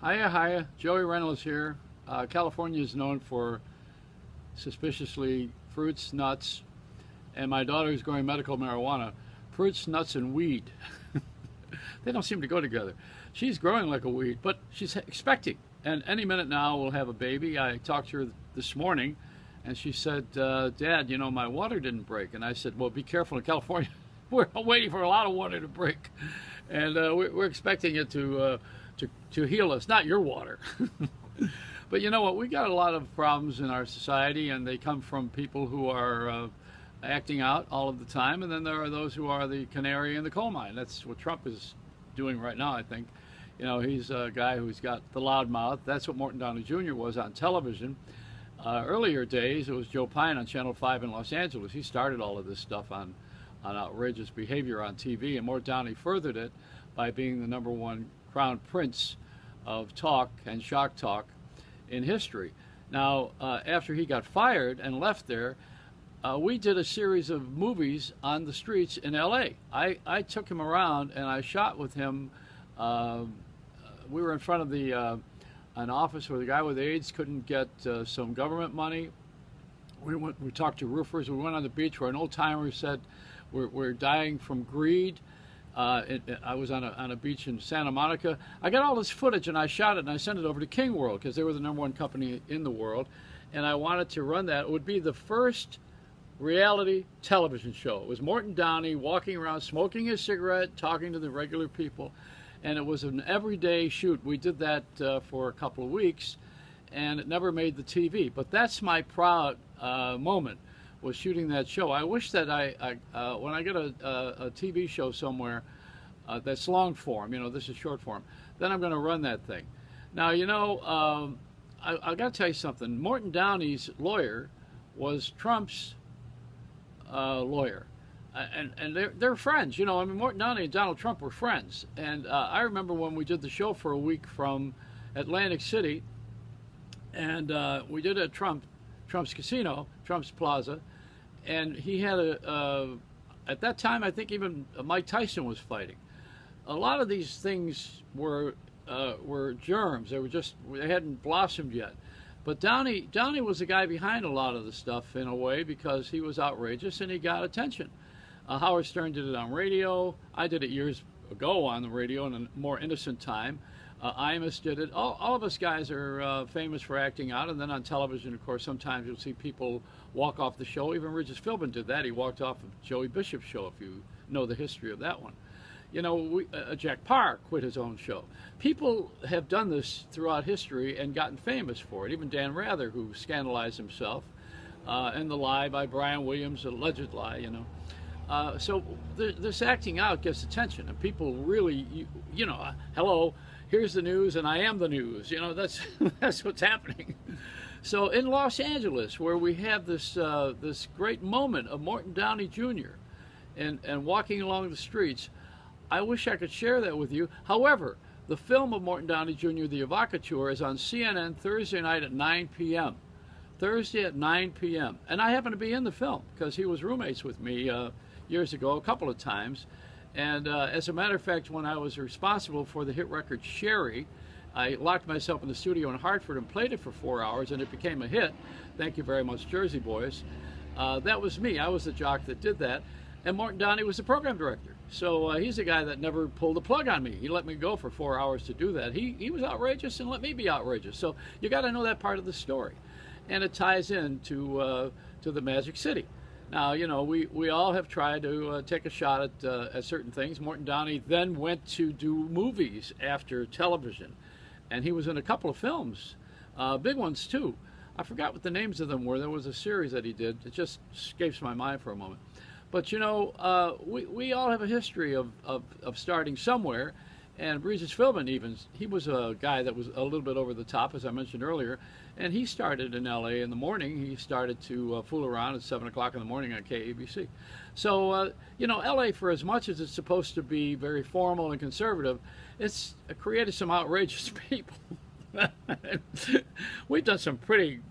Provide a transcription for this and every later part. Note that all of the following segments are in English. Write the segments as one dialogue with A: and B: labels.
A: Hiya, hiya. Joey Reynolds here. California is known for suspiciously fruits, nuts, and my daughter is growing medical marijuana. Fruits, nuts, and weed. They don't seem to go together. She's growing like a weed, but she's expecting. And any minute now we'll have a baby. I talked to her this morning, and she said, Dad, you know, my water didn't break. And I said, well, be careful in California. We're waiting for a lot of water to break. And we're expecting it to heal us, not your water. But you know what? We got a lot of problems in our society, and they come from people who are acting out all of the time. And then there are those who are the canary in the coal mine. That's what Trump is doing right now, I think. You know, he's a guy who's got the loud mouth. That's what Morton Downey Jr. was on television. Earlier days, it was Joe Pine on Channel 5 in Los Angeles. He started all of this stuff on outrageous behavior on TV, and Morton Downey furthered it by being the #1 crown prince of talk and shock talk in history. Now, after he got fired and left there, we did a series of movies on the streets in LA. I took him around and I shot with him. We were in front of an office where the guy with AIDS couldn't get some government money. We talked to roofers. We went on the beach where an old timer said, we're dying from greed. I was on a beach in Santa Monica. I got all this footage and I shot it and I sent it over to King World because they were the #1 company in the world, and I wanted to run that. It would be the first reality television show. It was Morton Downey walking around smoking his cigarette, talking to the regular people, and it was an everyday shoot. We did that for a couple of weeks, and it never made the TV. But that's my proud moment, was shooting that show. I wish that when I get a TV show somewhere that's long form, you know, this is short form, then I'm going to run that thing. Now, you know, I got to tell you something. Morton Downey's lawyer was Trump's lawyer, and they're friends. You know, I mean, Morton Downey and Donald Trump were friends. And I remember when we did the show for a week from Atlantic City, and we did it at Trump's Casino, Trump's Plaza, and he had at that time, I think even Mike Tyson was fighting. A lot of these things were germs. They hadn't blossomed yet. But Downey was the guy behind a lot of the stuff in a way, because he was outrageous and he got attention. Howard Stern did it on radio. I did it years ago on the radio in a more innocent time. Imus did it. All of us guys are famous for acting out, and then on television, of course, sometimes you'll see people walk off the show. Even Regis Philbin did that. He walked off of Joey Bishop's show, if you know the history of that one. You know, Jack Parr quit his own show. People have done this throughout history and gotten famous for it. Even Dan Rather, who scandalized himself, and the lie by Brian Williams, alleged lie, you know. So this acting out gets attention, and people really, you know, hello, here's the news, and I am the news. You know, that's that's what's happening. So in Los Angeles, where we have this this great moment of Morton Downey Jr. and walking along the streets, I wish I could share that with you. However, the film of Morton Downey Jr., The Evocateur, is on CNN Thursday night at 9 p.m. Thursday at 9 p.m. And I happen to be in the film because he was roommates with me years ago, a couple of times. And as a matter of fact, when I was responsible for the hit record Sherry, I locked myself in the studio in Hartford and played it for 4 hours, and it became a hit. Thank you very much, Jersey Boys. That was me. I was the jock that did that. And Morton Downey was the program director. So he's a guy that never pulled the plug on me. He let me go for 4 hours to do that. He was outrageous and let me be outrageous. So you got to know that part of the story. And it ties in to the Magic City. Now, you know, we all have tried to take a shot at certain things. Morton Downey then went to do movies after television. And he was in a couple of films, big ones too. I forgot what the names of them were. There was a series that he did. It just escapes my mind for a moment. But you know, we all have a history of starting somewhere, and Regis Philbin even, he was a guy that was a little bit over the top, as I mentioned earlier, and he started in LA in the morning. He started to fool around at 7 o'clock in the morning on KABC. So, you know, LA, for as much as it's supposed to be very formal and conservative, it's created some outrageous people. We've done some pretty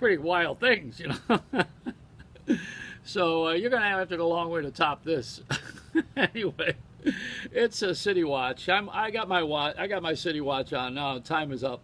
A: wild things, you know. So you're going to have to go a long way to top this. Anyway, It's a city watch. I got my watch. I got my city watch on now. Time is up.